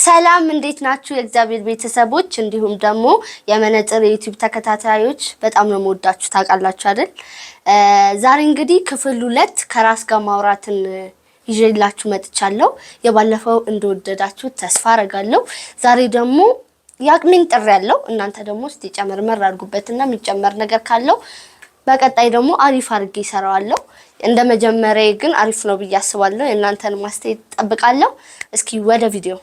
ሰላም እንዴት ናችሁ የእግዚአብሔር ቤተሰቦች እንዲሁም ደግሞ የመነጽር የዩቲዩብ ተከታታዮች በጣም ነው የምወዳችሁ ታውቃላችሁ አይደል ዛሬ እንግዲህ ክፍል 2 ከራስ ጋር ማውራትን ይዤላችሁ መጥቻለሁ የባለፈው እንደወደዳችሁ ተስፋ አረጋለሁ ዛሬ ደግሞ ያቅሚን ጥሪ ያለው እናንተ ደግሞ እስቲ ጨመርመር አድርጉበትና የሚጨመር ነገር ካለው በቀጣይ ደግሞ አሪፍ አድርጌ እሰራዋለሁ እንደመጀመሪያ ግን አሪፍ ነው ብዬ አስባለሁ እናንተን ማስተያየት ጠብቃለሁ እስኪ ወደ ቪዲዮ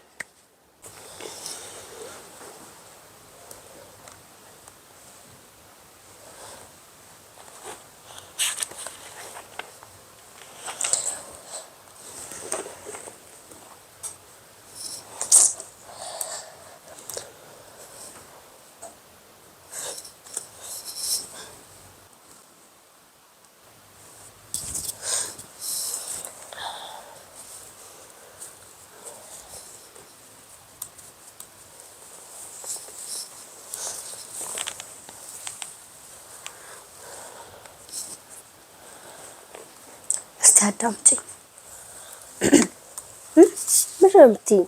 አዳምጪ ምንድነው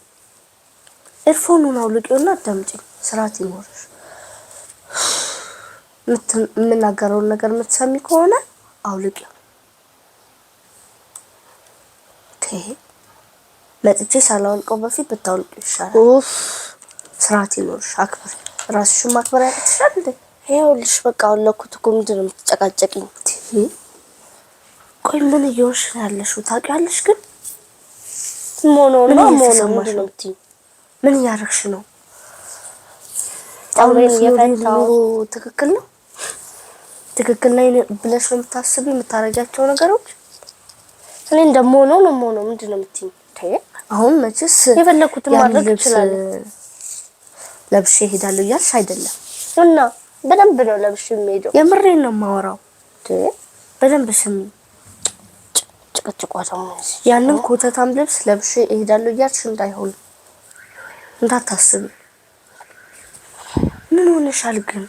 ኤርፎኑን አውልቂውና አዳምጪ ስርዓት ይኖርሽ የምናገረውን ነገር የምትሰሚ ከሆነ አውልቂው መጥቼ ሳላውልቀው በፊት ብታውልቂው ይሻላል ስርዓት ይኖርሽ አክብር ራስሽን ማክበር ያቅትሻል እንዴ ይኸውልሽ በቃ አውልኩት እኮ ምንድነው የምትጨቃጨቂኝ ቆይ ምን እየወሽ ያለሽው ታውቂያለሽ ግን ሞኖ ምንድነው ምን ያርክሽ ነው ታውሬን የፈታው ትክክል ነው ትክክል ላይ ብለሽ ነው የምታስቢ የምታረጋቸው ነገሮች እኔ እንደሞኖ ነው ምንድነው የምትይኝ አሁን መቼስ የፈለኩትን ማድረግ ይችላል ለብሼ ሄዳለሁ ያልሽ አይደለም እና በደንብ ነው ለብሼ የምሄደው የምሬን ነው ማወራው በደንብ ስሚ ጭቅጭቋታው ያንን ኮተታም ልብስ ለብሼ እሄዳለሁ ያልሽ እንዳይሆን እንዳታስቢ ምን ሆነሻል ግን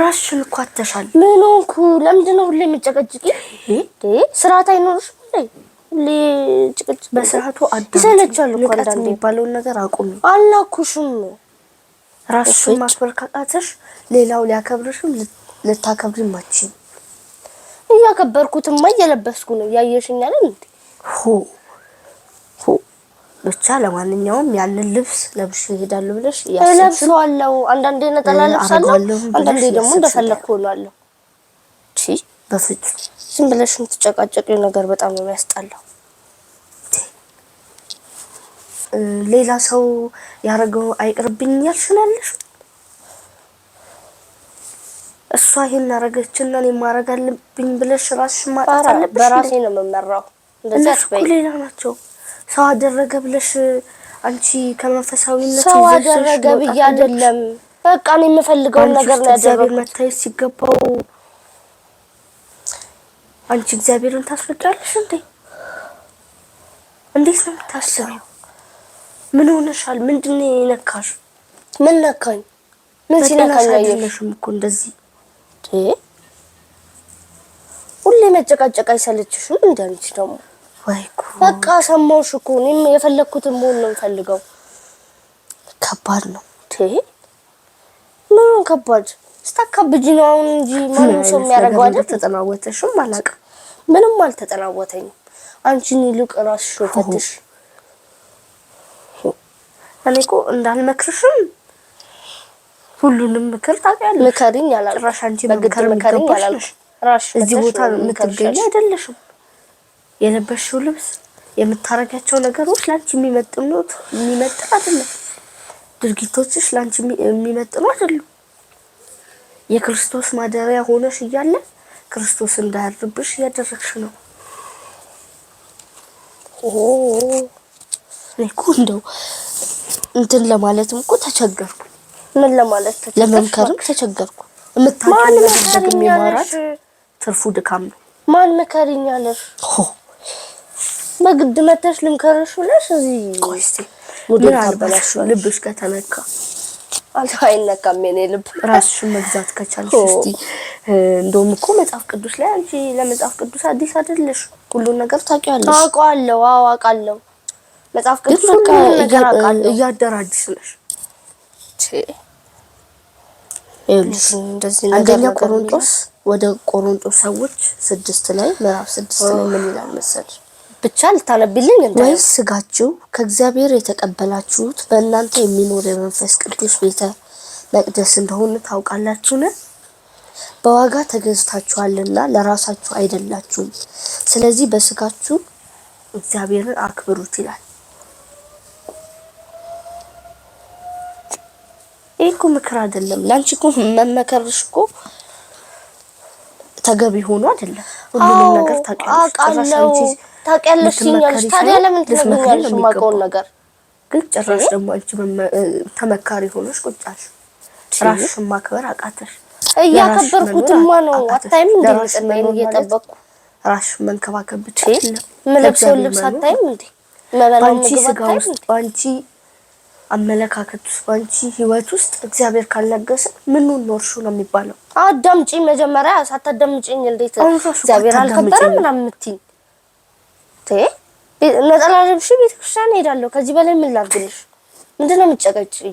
ራስሽን እኮ አተሻል ምን ሆንኩ ለምንድነው ሁሌ የምጨቀጭቂ ስርዓት አይኖርሽም ሁሌ ጭቅጭቅ በስርዓቱ ይሰለቻል እኮ አንዳንዴ የሚባለውን ነገር አቁሚ አላኩሽም ራስሽን ማክበር ካቃተሽ ሌላው ሊያከብርሽም ልታከብሪም አትችይም እያከበርኩትማ እየለበስኩ ነው ያየሽኝ አይደል እንዴ ብቻ ለማንኛውም ያንን ልብስ ለብሼ እሄዳለሁ ብለሽ ያሰብሽው አንዳንዴ ነጠላ ለብሳለሁ አንዳንዴ ደግሞ እንደፈለኩ ሆናለሁ በፍጹም ዝም ብለሽ የምትጨቃጨቂው ነገር በጣም ነው የሚያስጠላው ሌላ ሰው ያረገው አይቅርብኝ ያልሽናለሽ እሷ ይሄን አረጋችና እኔ ማረግ አለብኝ ብለሽ ራስሽ ማጣት አለብሽ በራሴ ነው መመራው እንደዛ አስበይ ሌላ ናቸው ሰው አደረገ ብለሽ አንቺ ከመንፈሳዊነት ሰው አደረገ ብዬ አይደለም በቃ እኔ የምፈልገው ነገር ነው ያደረገው መታየት ሲገባው አንቺ እግዚአብሔርን ታስፈጫለሽ እንዴት ነው የምታስቢው ምን ሆነሻል ምንድነው የነካሽ ምን ነካኝ ምን ሲነካኝ አይደለሽም እኮ እንደዚህ ሁሌ መጨቃጨቅ አይሰለችሽም እንዳንቺ ደግሞ ወይኩ በቃ ሰማውሽ እኮ እኔም የፈለኩትን መሆን ነው ፈልገው ከባድ ነው ምን ከባድ ስታካብጂ ነው አሁን እንጂ ማንም ሰው የሚያረጋው አይደል ተጠናወተሽም አላውቅም ምንም አልተጠናወተኝም አንቺን ይልቅ ራስሽ ፈትሽ እኔ እኮ እንዳልመክርሽም ሁሉንም ምክር ታውቂያለሽ ምከሪኝ ያላል ራሽ አንቺ ምከሪኝ ያላል ራሽ እዚህ ቦታ ምትገኝ አይደለሽም የለበሽው ልብስ የምታረጋቸው ነገሮች ላንቺ የሚመጥኑት አይደለም ድርጊቶችሽ ላንቺ የሚመጥኑ አይደሉም የክርስቶስ ማደሪያ ሆነሽ እያለ ክርስቶስ እንዳያርብሽ ያደረግሽ ነው እኮ እንደው እንትን ለማለትም እኮ ተቸገርኩ ምን ለማለት ለመምከርም ተቸገርኩ የምታውቂው ነገር ደግሞ ማራት ትርፉ ድካም ነው ማን መከሪኛለሽ በግድ መተሽ ልምከርሽ ብለሽ እዚህ ቆይስቲ ምን አልበላሽ ልብሽ ከተነካ አይነካም የኔ ልብ ራስሽን መግዛት ከቻልሽ እስቲ እንደውም እኮ መጽሐፍ ቅዱስ ላይ አንቺ ለመጽሐፍ ቅዱስ አዲስ አይደለሽ ሁሉ ነገር ታውቂያለሽ አውቃለሁ መጽሐፍ ቅዱስ ነገር አውቃለሁ። እያደራጅሽ ነሽ። እንደዚህ አንደኛ ቆሮንቶስ ወደ ቆሮንቶስ ሰዎች 6 ላይ ምዕራፍ 6 ላይ ምን ይላል መሰለሽ? ብቻ ልታነብልኝ እንዴ? ወይስ ስጋችሁ ከእግዚአብሔር የተቀበላችሁት በእናንተ የሚኖር የመንፈስ ቅዱስ ቤተ መቅደስ እንደሆነ ታውቃላችሁን? በዋጋ ተገዝታችኋልና ለራሳችሁ አይደላችሁም። ስለዚህ በስጋችሁ እግዚአብሔርን አክብሩት ይላል። እኮ ምክር አይደለም። ላንቺ እኮ መመከርሽ እኮ ተገቢ ሆኖ አይደለም። ሁሉንም ነገር ታውቂያለሽ ይኛልሽ። ታዲያ ለምን ትነግሪኛለሽ የማውቀውን ነገር? ግን ጭራሽ ደግሞ አንቺ ተመካሪ ሆነሽ ቁጭ አልሽ። ራስሽን ማክበር አቃተሽ። እያከበርኩትማ ነው። አታይም እንዴ? ንጽህናዬን እየጠበቅኩ ራስሽን መንከባከብ ብቻ አይደለም። የምለብሰውን ልብስ አታይም እንዴ? መበላው ምግብ አታይም እንዴ? ባንቺ አመለካከት ውስጥ ባንቺ ህይወት ውስጥ እግዚአብሔር ካልነገሰ ምኑን ኖርሹ ነው የሚባለው? አዳምጪ መጀመሪያ። ሳታዳምጪኝ እንዴት እግዚአብሔር አልከበረም ምናምን የምትይኝ? ነጠላ ለብሼ ቤተክርስቲያን እሄዳለሁ። ከዚህ በላይ ምን ላድርግልሽ? ምንድነው የምትጨቀጭኝ?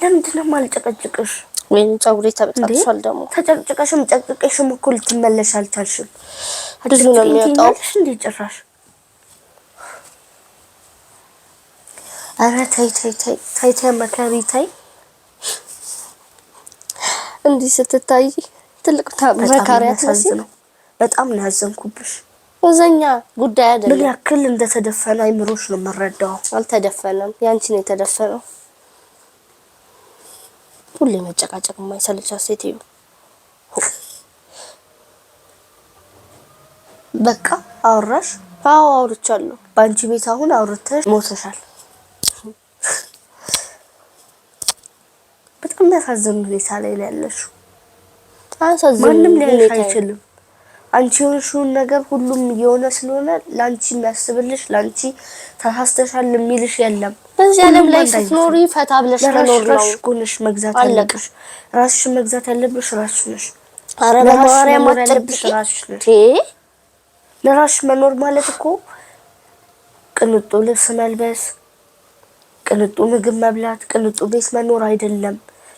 ለምንድነው የማልጨቀጭቅሽ? ወይኔ ፀጉሬ ተበጣጥሷል ደግሞ። ተጨቅጭቀሽም ጨቅጭቀሽም እኮ ልትመለሽ አልቻልሽም። ብዙ ነው የሚወጣው እንዴ ጭራሽ። ኧረ ተይ ተይ ተይ ተይ ተይ መከሪ ተይ። እንዲህ ስትታይ ትልቅ መካሪያት ነው። በጣም ነው ያዘንኩብሽ። ወዘኛ ጉዳይ አይደለም። ምን ያክል እንደተደፈነ አይምሮሽ ነው የምረዳው። አልተደፈነም። ያንቺ ነው የተደፈነው። ሁሌ መጨቃጨቅ የማይሰለቻት ሴትዮ። በቃ አወራሽ? አዎ አውርቻለሁ። በአንቺ ቤት አሁን አውርተሽ ሞተሻል። በጣም ያሳዝን ሁኔታ ላይ ነው ያለሽው። ማንም ሊያይሽ አይችልም። አንቺ የሆንሽውን ነገር ሁሉም እየሆነ ስለሆነ ላንቺ የሚያስብልሽ ላንቺ ተሳስተሻል የሚልሽ የለም። በዚህ ዓለም ላይ ስትኖሪ ፈታ ብለሽ መኖር ነው። ራስሽ ጎንሽ መግዛት አለብሽ። ራስሽን መግዛት ያለብሽ ራስሽ ነሽ። ኧረ በማርያም አትጠብቂ። ራስሽ ነሽ። ለራስሽ መኖር ማለት እኮ ቅንጡ ልብስ መልበስ፣ ቅንጡ ምግብ መብላት፣ ቅንጡ ቤት መኖር አይደለም።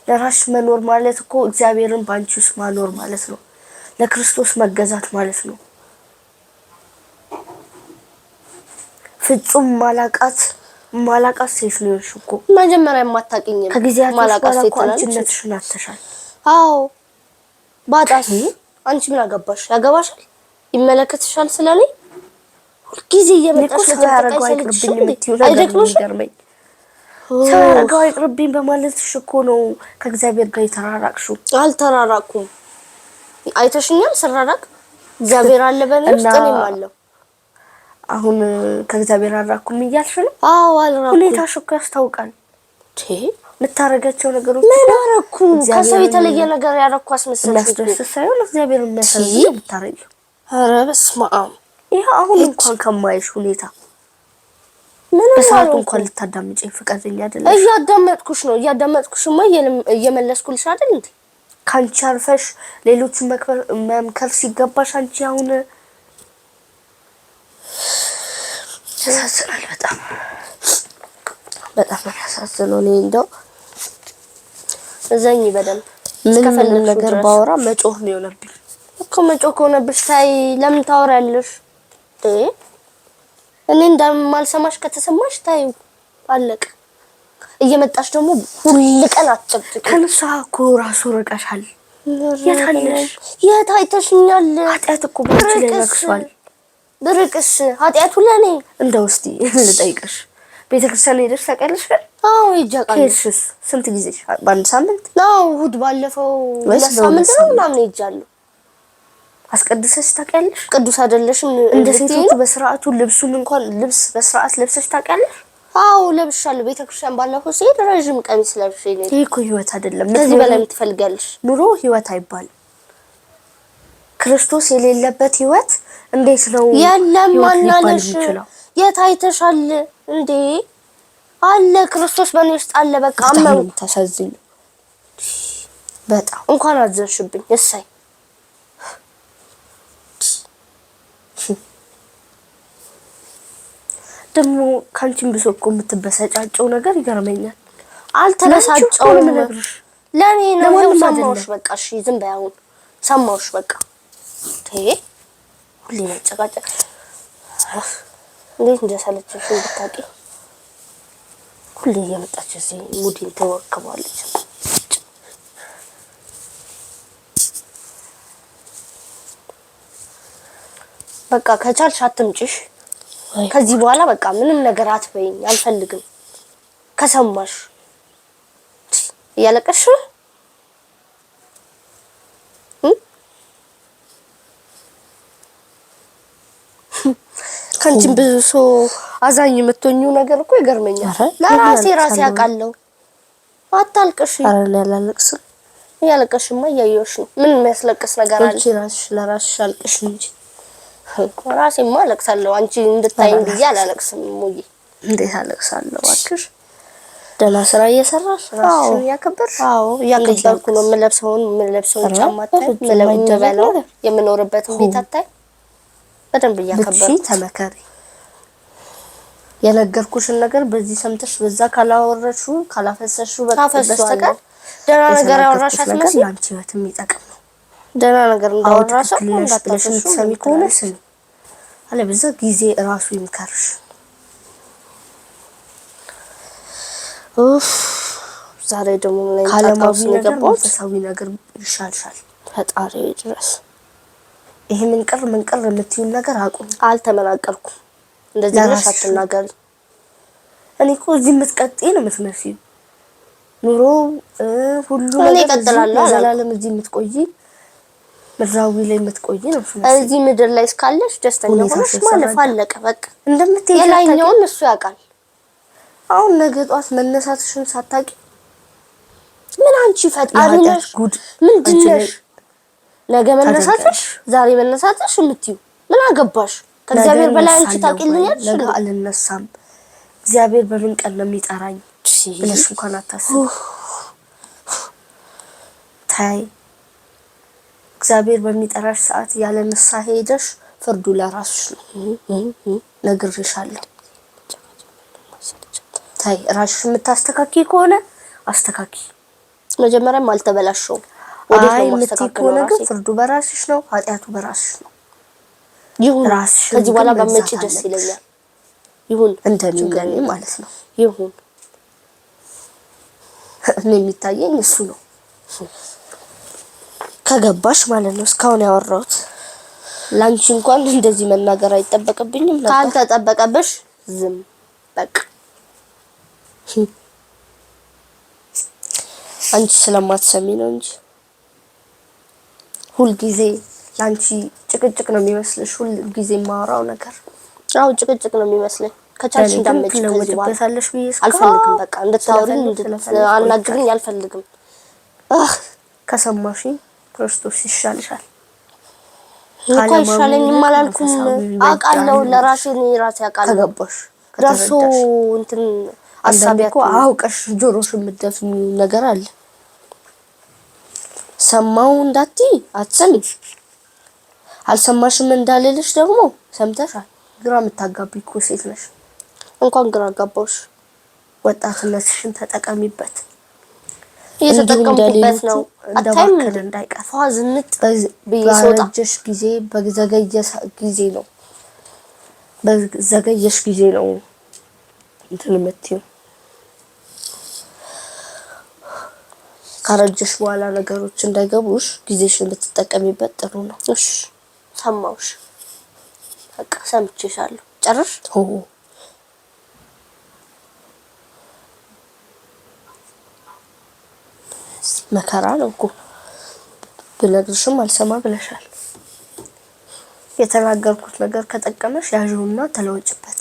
ለራስሽ መኖር ማለት እኮ እግዚአብሔርን ባንቺ ውስጥ ማኖር ማለት ነው። ለክርስቶስ መገዛት ማለት ነው። ፍጹም ማላቃት ሴት ነው እኮ መጀመሪያ የማታውቂኝ ከጊዜያት ማላቃት ሴት አንቺነትሽን አተሻል። አዎ ባጣስ አንቺ ምን አገባሽ? ያገባሻል? ይመለከትሻል ስለኔ ሁልጊዜ እየመጣሽ ለተያረጋው አይቅርብኝ የምትይው ነገር ነው የሚገርመኝ። ተያረጋው አይቅርብኝ በማለትሽ እኮ ነው ከእግዚአብሔር ጋር የተራራቅሽው። አልተራራቅኩም። አይተሽኛል ስራራቅ። እግዚአብሔር አለ በእኔ ውስጥ እኔም አለሁ። አሁን ከእግዚአብሔር አራቅኩም እያልሽ ነው? አዎ አልራቅኩም። ሁኔታሽ እኮ ያስታውቃል። የምታረጋቸው ነገሮች ምን አረኩ? ከሰው የተለየ ነገር ያረኩ አስመስልሽ? የሚያስደስት ሳይሆን እግዚአብሔር የሚያሳዝን ብታረጊው። ኧረ በስመ አብ። ይሄ አሁን እንኳን ከማይሽ ሁኔታ ምን በሰዓቱ እንኳን ልታዳምጪኝ ፈቃደኛ አይደለም። እያዳመጥኩሽ ነው። እያዳመጥኩሽማ እየመለስኩልሽ አይደል እንዴ? ካንቺ አልፈሽ ሌሎችን መምከር ሲገባሽ አንቺ አሁን ያሳዝናል። በጣም ያሳዝናል። እኔ እንደው እዘኝ በደንብ እስከፈለግሽ ነገር ባወራ መጮህ ነው የሆነብኝ እኮ። መጮህ ከሆነብሽ ታይ ለምን ታወሪያለሽ? እኔ እንደማልሰማሽ ከተሰማሽ ታይ አለቀ። እየመጣሽ ደግሞ ሁሉ ቀን አትጨቅጭቅ። ከነሳ እኮ ራሱ ርቀሻል። የት አለሽ? የት አይተሽኛል? ኃጢአት እኮ ባንቺ ላይ ነግሷል። ብርቅስ ኃጢአቱ ለኔ እንደው እስቲ ልጠይቅሽ፣ ቤተክርስቲያን ሄደሽ ታውቂያለሽ? አዎ ሄጃለሁ። ሄድሽስ ስንት ጊዜ? በአንድ ሳምንት? አዎ እሑድ ባለፈው ሳምንት ነው ምናምን ሄጃለሁ። አስቀድሰሽ ታውቂያለሽ? ቅዱስ አይደለሽም እንደ ሴቶቹ በስርዓቱ ልብሱን እንኳን ልብስ በስርዓት ለብሰሽ ታውቂያለሽ? አዎ ለብሻለሁ። ቤተክርስቲያን ባለፈው ሲሄድ ረጅም ቀሚስ ለብሼ ነው። ይሄ እኮ ህይወት አይደለም። ከዚህ በላይ ምን ትፈልጊያለሽ? ኑሮ ህይወት አይባልም። ክርስቶስ የሌለበት ህይወት እንዴት ነው? የለም ማናለሽ? የት አይተሻል እንዴ? አለ ክርስቶስ በእኔ ውስጥ አለ። በቃ አመን ታሳዝኝ። በጣም እንኳን አዘንሽብኝ። እሰይ ደግሞ ካንቺም ብሶ እኮ የምትበሰጫጨው ነገር ይገርመኛል። አልተበሳጨውም። ለኔ ነው ሰማውሽ። በቃ እሺ ዝም በይ አሁን ሰማውሽ። በቃ ሁሌ መጨቃጨቅ እንዴት እንደሰለችሽ ብታውቂ። ሁሌ እየመጣች እዚህ ሙዲን ተወክባለች። በቃ ከቻልሽ አትምጪሽ። ከዚህ በኋላ በቃ ምንም ነገር አትበይኝ፣ አልፈልግም። ከሰማሽ እያለቀሽ ከአንቺም ብዙ ሰው አዛኝ የምትሆኚው ነገር እኮ ይገርመኛል። ለራሴ አውቃለሁ። አታልቅሽ። ኧረ አላለቅስም። እያለቀሽማ እያየሁሽ ነው። ምን የሚያስለቅስ ነገር አለ? ራስሽ ለራስሽ አልቅሽ እንጂ ራሴማ አለቅሳለሁ። አንቺ እንድታይኝ ብዬ አላለቅስም። ሙዬ እንዴት አለቅሳለሁ እባክሽ። ደህና ስራ እየሰራሽ ራስሽን እያከበርሽ? አዎ እያከበርኩ ነው። የምለብሰውን ጫማ አታይ፣ የምበላው የምኖርበትን ቤት አታይ። በደንብ እያከበርኩ ተመከሪ። የነገርኩሽን ነገር በዚህ ሰምተሽ በዛ ካላወራሽው ካላፈሰሽው በስተቀር ደህና ነገር ያወራሽ አትመስል። አንቺ ህይወት የሚጠቅም ነው። ደህና ነገር እንዳወራሽ እንዳታፈሽው ከሆነ ስሚ። አለበዛ ጊዜ እራሱ ይምከርሽ። ዛሬ ደግሞ ምን ታውቃውስ ነገርው ሰው ነገር ይሻልሻል። ፈጣሪ ድረስ ይሄ ምን ቅር የምትይውን ነገር አቁም። አልተመናቀርኩም። እንደዚህ ብለሽ አትናገሪ። እኔ እኮ እዚህ የምትቀጥይ ነው የምትመስዪው። ኑሮ ሁሉ ነገር እቀጥላለሁ። ዘላለም እዚህ የምትቆይ ምድራዊ ላይ የምትቆይ ነው የምትመስዪው። እዚህ ምድር ላይ እስካለሽ ደስተኛ ሆነሽ ማለፍ አለቀ በቃ። እንደምትሄጂ የላይኛውን እሱ ያውቃል። አሁን ነገ ጧት መነሳትሽን ሳታውቂ ምን አንቺ ፈጣሪ ነሽ? ምንድን ነሽ? ነገ መነሳትሽ ዛሬ መነሳትሽ የምትይው ምን አገባሽ? ከእግዚአብሔር በላይ አንቺ ታውቂልኛለሽ። ነገ አልነሳም እግዚአብሔር በምን ቀን ነው የሚጠራኝ ብለሽ እንኳን አታስቢ። ታይ እግዚአብሔር በሚጠራሽ ሰዓት ያለ ንስሐ ሄደሽ ፍርዱ ለራስሽ ነው። ነግሬሻለሁ። ታይ ራስሽ የምታስተካክይ ከሆነ አስተካኪ። መጀመሪያም አልተበላሽው ወዴት ነው ማስተካከለው? ነገር ፍርዱ በራስሽ ነው፣ ኃጢያቱ በራስሽ ነው። ይሁን ከዚህ በኋላ በመጪ ደስ ይለኛል። ይሁን እንደሚገኝ ማለት ነው። ይሁን እኔ የሚታየኝ እሱ ነው። ከገባሽ ማለት ነው። እስካሁን ያወራሁት ላንቺ እንኳን እንደዚህ መናገር አይጠበቅብኝም ነበር። ካልተጠበቀብሽ ዝም በቃ። አንቺ ስለማትሰሚ ነው እንጂ ሁል ጊዜ ላንቺ ጭቅጭቅ ነው የሚመስልሽ። ሁል ጊዜ ማወራው ነገር አው ጭቅጭቅ ነው የሚመስለኝ። ከቻልሽ እንዳመጭ ከዚህ በኋላ አልፈልግም። በቃ እንድታወሪኝ እንድታናግሪኝ አልፈልግም። ከሰማሽ ክርስቶስ ይሻልሻል። እኮ ይሻለኝም አላልኩም። አውቃለሁ ለራሴ ነው ራሴ አውቃለሁ። ከገባሽ ደርሶ እንትን አሳቢያት አውቀሽ ጆሮሽ የምትደፍኝ ነገር አለ። ሰማው እንዳትይ አትሰሚ። አልሰማሽም እንዳልልሽ ደግሞ ሰምተሻል። ግራ የምታጋቢ እኮ ሴት ነሽ። እንኳን ግራ አጋባሽ። ወጣትነትሽን ተጠቀሚበት። እየተጠቀምኩበት ነው። አታይም እንዳይቀር ፋዝንት በየሶጣሽ ጊዜ በዘገየሽ ጊዜ ነው በዘገየሽ ጊዜ ነው እንትን የምትይው። ካረጀሽ በኋላ ነገሮች እንዳይገቡሽ ጊዜሽን ብትጠቀሚበት ጥሩ ነው። እሺ ሰማውሽ። በቃ ሰምቼሻለሁ። ጨርሽ መከራ ነው እኮ ብነግርሽም አልሰማ ብለሻል። የተናገርኩት ነገር ከጠቀመሽ ያዥውና ተለወጭበት።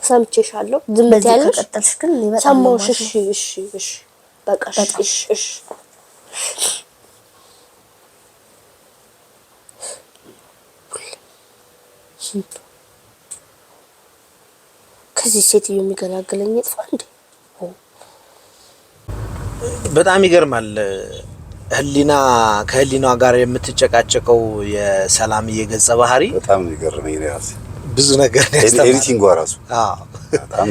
ሰምቼሻለሁ። ዝም ብያለሽ። ከቀጠልሽ ግን እኔ በጣም ሰማውሽ። እሺ በቃ እሺ ከዚህ ሴትዮ የሚገላግለኝ ይጥፋ እንዴ? በጣም ይገርማል። ህሊና ከህሊናዋ ጋር የምትጨቃጨቀው የሰላምዬ ገጸ ባህሪ በጣም ይገርመኝ። ራስ ብዙ ነገር ያስተምራል። ኤዲቲንግ ራሱ በጣም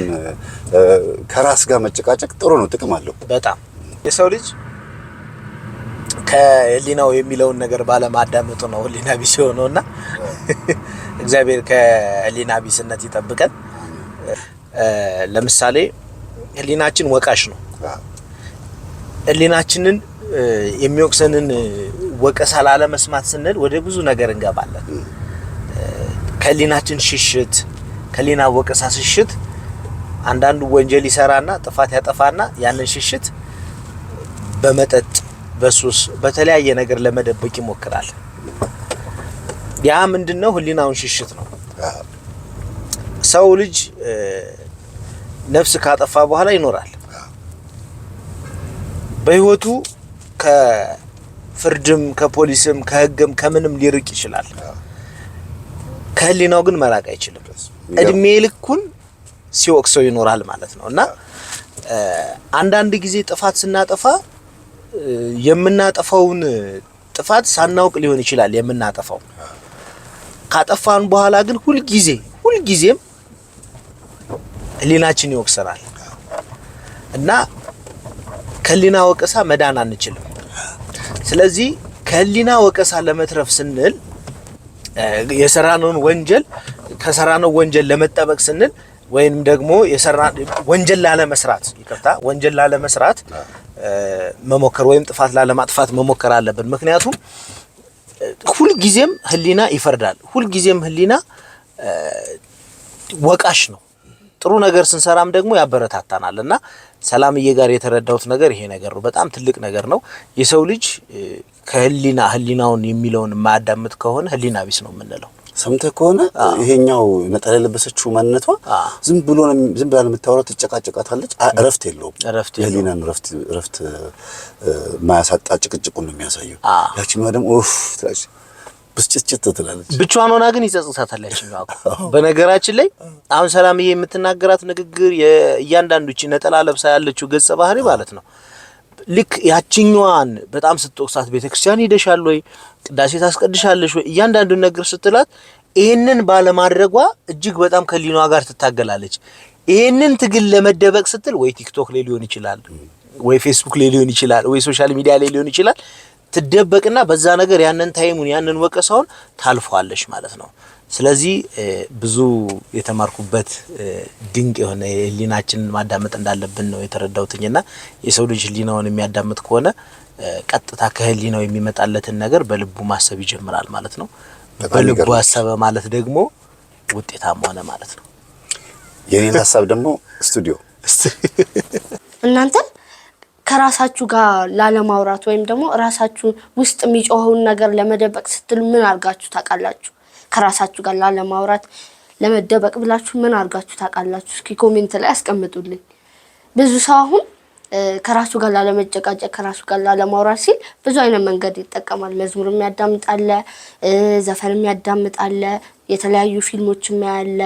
ከራስ ጋር መጨቃጨቅ ጥሩ ነው፣ ጥቅም አለው በጣም። የሰው ልጅ ከህሊናው የሚለውን ነገር ባለማዳመጡ ነው ህሊና ቢስ ሆነውና እግዚአብሔር ከህሊና ቢስነት ይጠብቀን። ለምሳሌ ህሊናችን ወቃሽ ነው። ህሊናችንን የሚወቅሰንን ወቀሳ ላለመስማት ስንል ወደ ብዙ ነገር እንገባለን። ከህሊናችን ሽሽት፣ ከህሊና ወቀሳ ሽሽት አንዳንዱ ወንጀል ይሰራና ጥፋት ያጠፋና ያንን ሽሽት በመጠጥ በሱስ በተለያየ ነገር ለመደበቅ ይሞክራል። ያ ምንድነው? ህሊናውን ሽሽት ነው። ሰው ልጅ ነፍስ ካጠፋ በኋላ ይኖራል። በህይወቱ ከፍርድም ከፖሊስም ከህግም ከምንም ሊርቅ ይችላል። ከህሊናው ግን መራቅ አይችልም። እድሜ ልኩን ሲወቅሰው ይኖራል ማለት ነው። እና አንዳንድ ጊዜ ጥፋት ስናጠፋ የምናጠፋውን ጥፋት ሳናውቅ ሊሆን ይችላል የምናጠፋው። ካጠፋን በኋላ ግን ሁልጊዜም ህሊናችን ይወቅሰናል እና ከህሊና ወቀሳ መዳን አንችልም። ስለዚህ ከህሊና ወቀሳ ለመትረፍ ስንል የሰራነውን ወንጀል ከሰራነው ወንጀል ለመጠበቅ ስንል ወይንም ደግሞ ወንጀል ላለመስራት መሞከር ወይም ጥፋት ላለማጥፋት መሞከር አለብን። ምክንያቱም ሁልጊዜም ህሊና ይፈርዳል። ሁልጊዜም ህሊና ወቃሽ ነው። ጥሩ ነገር ስንሰራም ደግሞ ያበረታታናል። እና ሰላምዬ ጋር የተረዳሁት ነገር ይሄ ነገር ነው። በጣም ትልቅ ነገር ነው። የሰው ልጅ ህሊናውን የሚለውን የማያዳምጥ ከሆነ ህሊና ቢስ ነው የምንለው። ሰምተህ ከሆነ ይሄኛው ነጠላ የለበሰችው ማንነቷ ዝም ብላ የምታወራው ትጨቃጨቃታለች። እረፍት የለውም። ህሊናን እረፍት ማያሳጣ ጭቅጭቁን ነው የሚያሳየው። ያቺኛዋ ደግሞ ትላለች፣ ብስጭት ትላለች። ብቻዋን ሆና ግን ይጸጽታታል ያቺኛዋ። በነገራችን ላይ አሁን ሰላምዬ የምትናገራት ንግግር እያንዳንዱ እቺ ነጠላ ለብሳ ያለችው ገጸ ባህሪ ማለት ነው ልክ ያቺኛዋን በጣም ስትወቅሳት ቤተክርስቲያን ሄደሻል ወይ ቅዳሴ ታስቀድሻለሽ ወይ እያንዳንዱ ነገር ስትላት ይሄንን ባለማድረጓ እጅግ በጣም ከህሊናዋ ጋር ትታገላለች። ይሄንን ትግል ለመደበቅ ስትል ወይ ቲክቶክ ላይ ሊሆን ይችላል ወይ ፌስቡክ ላይ ሊሆን ይችላል ወይ ሶሻል ሚዲያ ላይ ሊሆን ይችላል ትደበቅና በዛ ነገር ያንን ታይሙን ያንን ወቀሳውን ታልፈዋለሽ ማለት ነው። ስለዚህ ብዙ የተማርኩበት ድንቅ የሆነ ህሊናችንን ማዳመጥ እንዳለብን ነው የተረዳሁትኝና የሰው ልጅ ህሊናውን የሚያዳምጥ ከሆነ ቀጥታ ከህሊናው የሚመጣለትን ነገር በልቡ ማሰብ ይጀምራል ማለት ነው። በልቡ አሰበ ማለት ደግሞ ውጤታማ ሆነ ማለት ነው። የኔን ሐሳብ ደግሞ ስቱዲዮ እናንተ ከራሳችሁ ጋር ላለማውራት ወይም ደግሞ ራሳችሁ ውስጥ የሚጮኸውን ነገር ለመደበቅ ስትሉ ምን አርጋችሁ ታውቃላችሁ? ከራሳችሁ ጋር ላለማውራት ለመደበቅ ብላችሁ ምን አርጋችሁ ታውቃላችሁ? እስኪ ኮሜንት ላይ አስቀምጡልኝ። ብዙ ሰው አሁን ከራሱ ጋር ላለመጨቃጨቅ ከራሱ ጋር ላለማውራት ሲል ብዙ አይነት መንገድ ይጠቀማል። መዝሙርም ያዳምጣል፣ ዘፈንም ያዳምጣል፣ የተለያዩ ፊልሞችም ያያል፣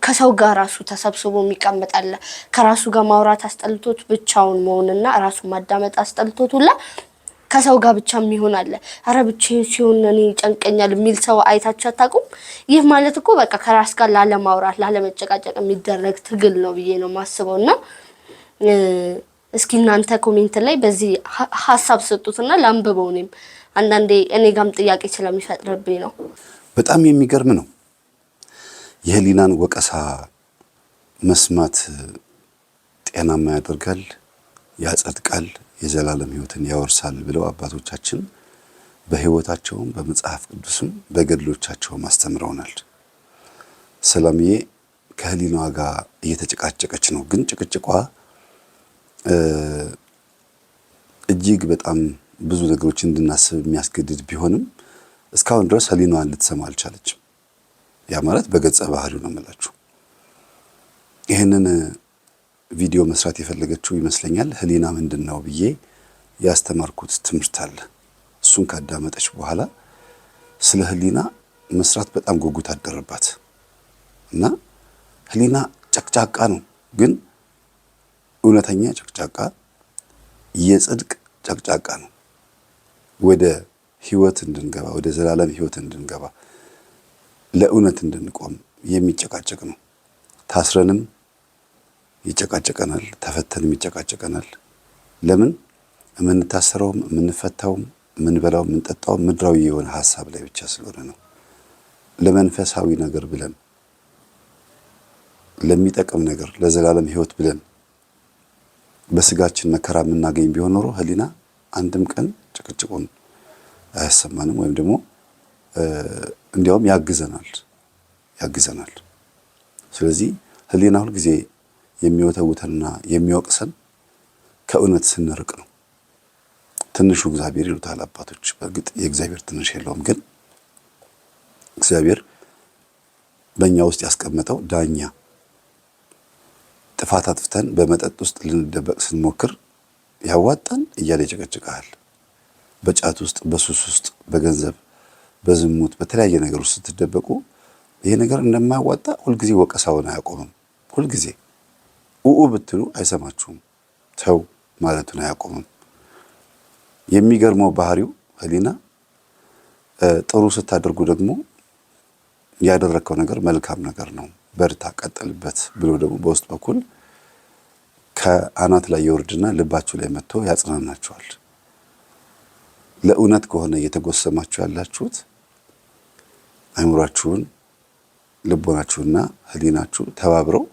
ከሰው ጋር ራሱ ተሰብስቦ የሚቀመጣል። ከራሱ ጋር ማውራት አስጠልቶት ብቻውን መሆንና ራሱ ማዳመጥ አስጠልቶት ሁላ ከሰው ጋር ብቻ የሚሆን አለ። አረ ብቻዬን ሲሆን እኔ ጨንቀኛል የሚል ሰው አይታችሁ አታውቁም? ይህ ማለት እኮ በቃ ከራስ ጋር ላለማውራት ላለመጨቃጨቅ የሚደረግ ትግል ነው ብዬ ነው የማስበውና እስኪ እናንተ ኮሜንት ላይ በዚህ ሐሳብ ሰጡትና ላንብበው። እኔም አንዳንዴ እኔ ጋርም ጥያቄ ስለሚፈጥርብኝ ነው። በጣም የሚገርም ነው። የህሊናን ወቀሳ መስማት ጤናማ ያደርጋል፣ ያጸድቃል፣ የዘላለም ህይወትን ያወርሳል ብለው አባቶቻችን በህይወታቸውም በመጽሐፍ ቅዱስም በገድሎቻቸውም አስተምረውናል። ሰላምዬ ከህሊናዋ ጋር እየተጨቃጨቀች ነው። ግን ጭቅጭቋ እጅግ በጣም ብዙ ነገሮችን እንድናስብ የሚያስገድድ ቢሆንም እስካሁን ድረስ ህሊናዋን ልትሰማ አልቻለችም። ያ ማለት በገጸ ባህሪው ነው የምላችሁ። ይሄንን ቪዲዮ መስራት የፈለገችው ይመስለኛል። ህሊና ምንድነው ብዬ ያስተማርኩት ትምህርት አለ። እሱን ካዳመጠች በኋላ ስለ ህሊና መስራት በጣም ጉጉት አደረባት እና ህሊና ጨቅጫቃ ነው፣ ግን እውነተኛ ጨቅጫቃ፣ የጽድቅ ጨቅጫቃ ነው። ወደ ህይወት እንድንገባ ወደ ዘላለም ህይወት እንድንገባ ለእውነት እንድንቆም የሚጨቃጨቅ ነው። ታስረንም ይጨቃጨቀናል፣ ተፈተንም ይጨቃጨቀናል። ለምን? የምንታሰረውም የምንፈታውም የምንበላው የምንጠጣው ምድራዊ የሆነ ሐሳብ ላይ ብቻ ስለሆነ ነው። ለመንፈሳዊ ነገር ብለን ለሚጠቅም ነገር ለዘላለም ሕይወት ብለን በስጋችን መከራ የምናገኝ ቢሆን ኖሮ ህሊና አንድም ቀን ጭቅጭቁን አያሰማንም፣ ወይም ደግሞ እንዲያውም ያግዘናል። ስለዚህ ህሊና ሁል ጊዜ የሚወተውተንና የሚወቅሰን ከእውነት ስንርቅ ነው። ትንሹ እግዚአብሔር ይሉታል አባቶች። በእርግጥ የእግዚአብሔር ትንሽ የለውም፣ ግን እግዚአብሔር በእኛ ውስጥ ያስቀመጠው ዳኛ ጥፋት አጥፍተን በመጠጥ ውስጥ ልንደበቅ ስንሞክር ያዋጣን እያለ ይጨቀጭቃል። በጫት ውስጥ፣ በሱስ ውስጥ፣ በገንዘብ፣ በዝሙት፣ በተለያየ ነገር ውስጥ ስትደበቁ ይሄ ነገር እንደማያዋጣ ሁልጊዜ ወቀሳውን አያቆምም። ሁልጊዜ ኡኡ ብትሉ አይሰማችሁም። ተው ማለቱን አያቆምም። የሚገርመው ባህሪው ህሊና ጥሩ ስታደርጉ ደግሞ ያደረከው ነገር መልካም ነገር ነው፣ በርታ፣ ቀጥልበት ብሎ ደግሞ በውስጥ በኩል ከአናት ላይ ይወርድና ልባችሁ ላይ መጥቶ ያጽናናችኋል። ለእውነት ከሆነ እየተጎሰማችሁ ያላችሁት አይምሯችሁን፣ ልቦናችሁና ህሊናችሁ ተባብረው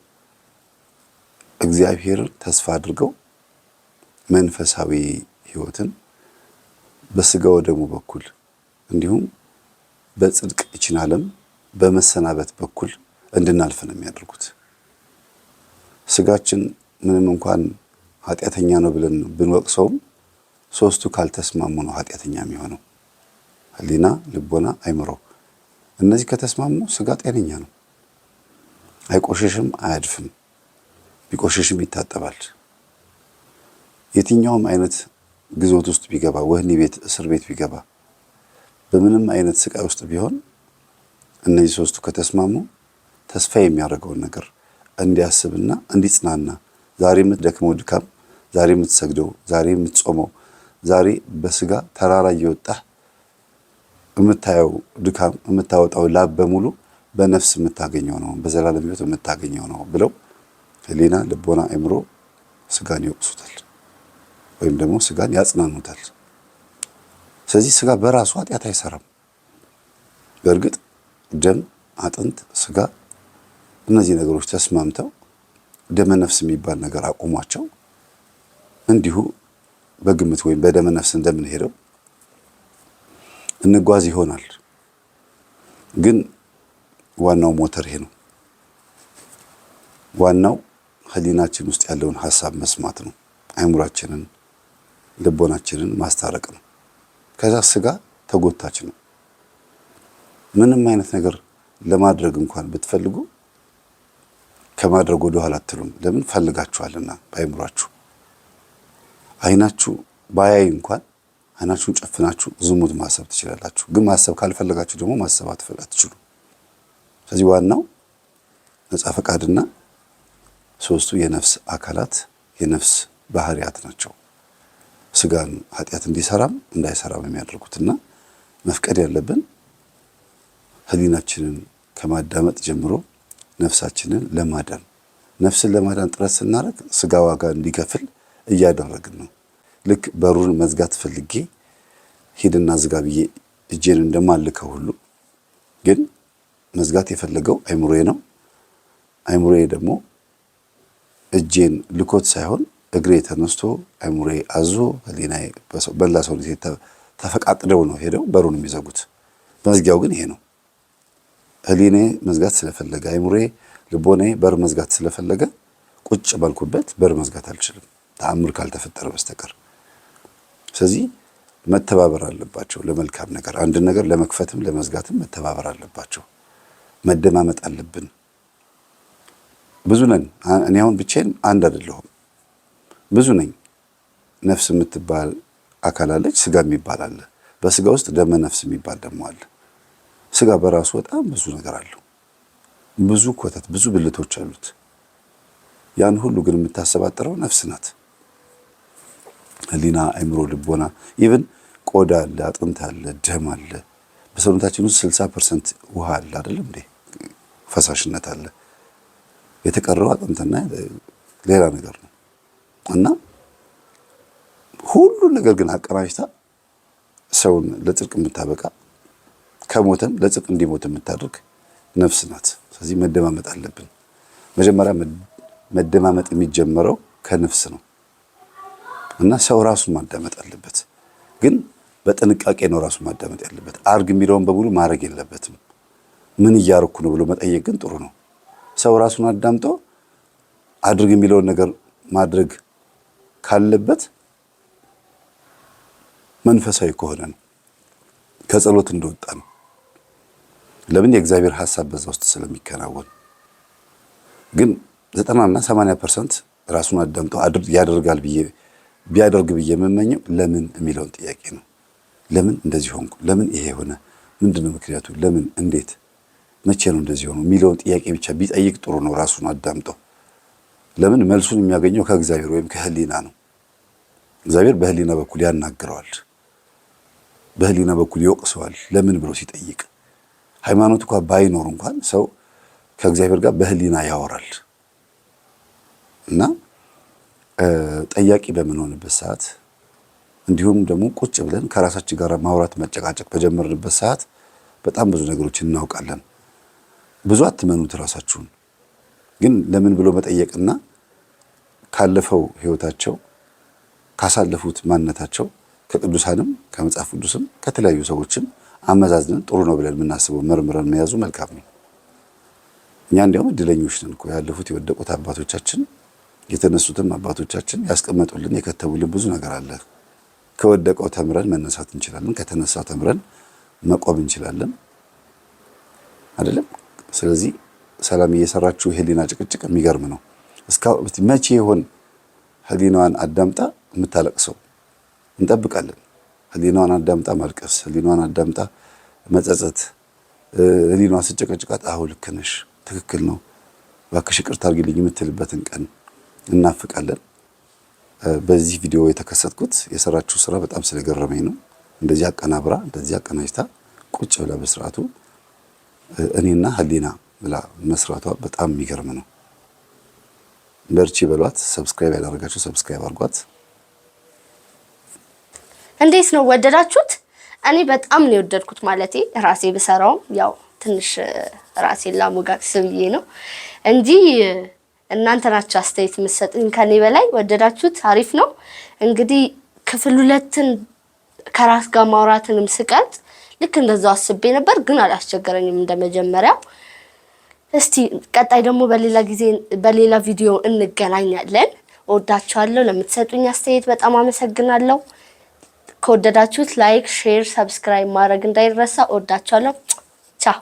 እግዚአብሔርን ተስፋ አድርገው መንፈሳዊ ህይወትን በስጋው ደግሞ በኩል እንዲሁም በጽድቅ ይችን ዓለም በመሰናበት በኩል እንድናልፍ ነው የሚያደርጉት። ስጋችን ምንም እንኳን ኃጢአተኛ ነው ብለን ብንወቅሰውም ሶስቱ ካልተስማሙ ነው ኃጢአተኛ የሚሆነው። ህሊና፣ ልቦና፣ አይምሮ። እነዚህ ከተስማሙ ስጋ ጤነኛ ነው። አይቆሸሽም፣ አያድፍም። ቢቆሸሽም ይታጠባል። የትኛውም አይነት ግዞት ውስጥ ቢገባ፣ ወህኒ ቤት፣ እስር ቤት ቢገባ፣ በምንም አይነት ስቃይ ውስጥ ቢሆን እነዚህ ሶስቱ ከተስማሙ ተስፋ የሚያደርገውን ነገር እንዲያስብና እንዲጽናና፣ ዛሬ የምትደክመው ድካም፣ ዛሬ የምትሰግደው፣ ዛሬ የምትጾመው፣ ዛሬ በስጋ ተራራ እየወጣህ የምታየው ድካም፣ የምታወጣው ላብ በሙሉ በነፍስ የምታገኘው ነው፣ በዘላለም ሕይወት የምታገኘው ነው ብለው ህሊና፣ ልቦና፣ አይምሮ ስጋን ይወቅሱታል ወይም ደግሞ ስጋን ያጽናኑታል። ስለዚህ ስጋ በራሱ ኃጢአት አይሰራም። በእርግጥ ደም፣ አጥንት፣ ስጋ እነዚህ ነገሮች ተስማምተው ደመ ነፍስ የሚባል ነገር አቁሟቸው እንዲሁ በግምት ወይም በደመ ነፍስ እንደምንሄደው እንጓዝ ይሆናል። ግን ዋናው ሞተር ይሄ ነው። ዋናው ህሊናችን ውስጥ ያለውን ሐሳብ መስማት ነው። አይምሯችንን፣ ልቦናችንን ማስታረቅ ነው። ከዛ ስጋ ተጎታች ነው። ምንም አይነት ነገር ለማድረግ እንኳን ብትፈልጉ ከማድረግ ወደ ኋላ አትሉም። ለምን? ፈልጋችኋልና በአይምሯችሁ። አይናችሁ ባያይ እንኳን አይናችሁን ጨፍናችሁ ዝሙት ማሰብ ትችላላችሁ። ግን ማሰብ ካልፈለጋችሁ ደግሞ ማሰብ አትችሉም። ስለዚህ ዋናው ነፃ ፈቃድና ሶስቱ የነፍስ አካላት የነፍስ ባህሪያት ናቸው ስጋን ኃጢአት እንዲሰራም እንዳይሰራም የሚያደርጉትና መፍቀድ ያለብን ህሊናችንን ከማዳመጥ ጀምሮ ነፍሳችንን ለማዳን ነፍስን ለማዳን ጥረት ስናደርግ ስጋ ዋጋ እንዲከፍል እያደረግን ነው። ልክ በሩን መዝጋት ፈልጌ ሂድና ዝጋ ብዬ እጄን እንደማልከው ሁሉ ግን መዝጋት የፈለገው አይምሮዬ ነው። አይምሮዬ ደግሞ እጄን ልኮት ሳይሆን እግሬ ተነስቶ አይምሮዬ አዞ ህሊናዬ በላ ሰውነቴ ተፈቃቅደው ነው ሄደው በሩን የሚዘጉት። መዝጊያው ግን ይሄ ነው። ህሊናዬ መዝጋት ስለፈለገ አይምሮዬ፣ ልቦናዬ በር መዝጋት ስለፈለገ ቁጭ ባልኩበት በር መዝጋት አልችልም ተአምር ካልተፈጠረ በስተቀር። ስለዚህ መተባበር አለባቸው ለመልካም ነገር። አንድ ነገር ለመክፈትም ለመዝጋትም መተባበር አለባቸው። መደማመጥ አለብን። ብዙ ነን። እኔ አሁን ብቻዬን አንድ አይደለሁም፣ ብዙ ነኝ። ነፍስ የምትባል አካል አለች፣ ስጋ የሚባል አለ። በስጋ ውስጥ ደመ ነፍስ የሚባል ደግሞ አለ። ስጋ በራሱ በጣም ብዙ ነገር አለው። ብዙ ኮተት፣ ብዙ ብልቶች አሉት። ያን ሁሉ ግን የምታሰባጥረው ነፍስ ናት። ህሊና፣ አይምሮ፣ ልቦና፣ ኢቭን ቆዳ አለ፣ አጥንት አለ፣ ደም አለ። በሰውነታችን ውስጥ 60% ውሃ አለ አይደለም እንዴ? ፈሳሽነት አለ። የተቀረው አጥንትና ሌላ ነገር ነው እና ሁሉ ነገር ግን አቀናጅታ ሰውን ለጽድቅ የምታበቃ ከሞተም ለጽድቅ እንዲሞት የምታደርግ ነፍስ ናት። ስለዚህ መደማመጥ አለብን። መጀመሪያ መደማመጥ የሚጀመረው ከነፍስ ነው እና ሰው ራሱን ማዳመጥ አለበት። ግን በጥንቃቄ ነው ራሱን ማዳመጥ ያለበት። አርግ የሚለውን በሙሉ ማድረግ የለበትም። ምን እያረኩ ነው ብሎ መጠየቅ ግን ጥሩ ነው። ሰው ራሱን አዳምጦ አድርግ የሚለውን ነገር ማድረግ ካለበት መንፈሳዊ ከሆነ ነው፣ ከጸሎት እንደወጣ ነው። ለምን? የእግዚአብሔር ሐሳብ በዛ ውስጥ ስለሚከናወን። ግን 90 እና 80% ራሱን አዳምጦ ያደርጋል ቢያደርግ ብዬ የምመኘው ለምን የሚለውን ጥያቄ ነው። ለምን እንደዚህ ሆንኩ? ለምን ይሄ ሆነ? ምንድነው ምክንያቱ? ለምን፣ እንዴት፣ መቼ ነው እንደዚህ ሆኖ የሚለውን ጥያቄ ብቻ ቢጠይቅ ጥሩ ነው። ራሱን አዳምጦ ለምን መልሱን የሚያገኘው ከእግዚአብሔር ወይም ከህሊና ነው። እግዚአብሔር በህሊና በኩል ያናግረዋል፣ በህሊና በኩል ይወቅሰዋል። ለምን ብሎ ሲጠይቅ ሃይማኖት እንኳን ባይኖር እንኳን ሰው ከእግዚአብሔር ጋር በህሊና ያወራል እና ጠያቂ በምንሆንበት ሰዓት እንዲሁም ደግሞ ቁጭ ብለን ከራሳችን ጋር ማውራት መጨቃጨቅ በጀመርንበት ሰዓት በጣም ብዙ ነገሮችን እናውቃለን። ብዙ አትመኑት ራሳችሁን። ግን ለምን ብሎ መጠየቅና ካለፈው ህይወታቸው ካሳለፉት ማንነታቸው ከቅዱሳንም ከመጽሐፍ ቅዱስም ከተለያዩ ሰዎችም አመዛዝነን ጥሩ ነው ብለን የምናስበው መርምረን መያዙ መልካም ነው። እኛ እንዲያውም እድለኞች ነን እኮ ያለፉት የወደቁት አባቶቻችን የተነሱትም አባቶቻችን ያስቀመጡልን የከተቡልን ብዙ ነገር አለ። ከወደቀው ተምረን መነሳት እንችላለን፣ ከተነሳው ተምረን መቆም እንችላለን አይደለም። ስለዚህ ሰላም እየሰራችሁ ህሊና ጭቅጭቅ የሚገርም ነው። እስካሁን መቼ ይሆን ህሊናዋን አዳምጣ የምታለቅሰው? እንጠብቃለን። ህሊናዋን አዳምጣ ማልቀስ፣ ህሊናዋን አዳምጣ መጸጸት፣ ህሊናዋን ስጨቀጭቃት አሁ ልክ ነሽ፣ ትክክል ነው፣ እባክሽ ይቅርታ አድርጊልኝ የምትልበትን ቀን እናፍቃለን። በዚህ ቪዲዮ የተከሰትኩት የሰራችሁ ስራ በጣም ስለገረመኝ ነው። እንደዚህ አቀናብራ እንደዚህ አቀናጅታ ቁጭ ብላ በስርዓቱ እኔና ህሊና ብላ መስራቷ በጣም የሚገርም ነው። በርቺ በሏት። ሰብስክራይብ ያደረጋችሁ ሰብስክራይብ አድርጓት። እንዴት ነው ወደዳችሁት? እኔ በጣም ነው የወደድኩት። ማለቴ ራሴ ብሰራውም ያው ትንሽ ራሴን ላሞጋግስ ብዬ ነው እንጂ እናንተ ናችሁ አስተያየት የምትሰጡኝ ከኔ በላይ። ወደዳችሁት? አሪፍ ነው። እንግዲህ ክፍል 2ን ከራስ ጋር ማውራትንም ስቀጥ ልክ እንደዛው አስቤ ነበር፣ ግን አላስቸገረኝም እንደመጀመሪያው። እስቲ ቀጣይ ደግሞ በሌላ ቪዲዮ እንገናኛለን። እወዳችኋለሁ። ለምትሰጡኝ አስተያየት በጣም አመሰግናለሁ። ከወደዳችሁት ላይክ፣ ሼር፣ ሰብስክራይብ ማድረግ እንዳይረሳ። እወዳችኋለሁ። ቻው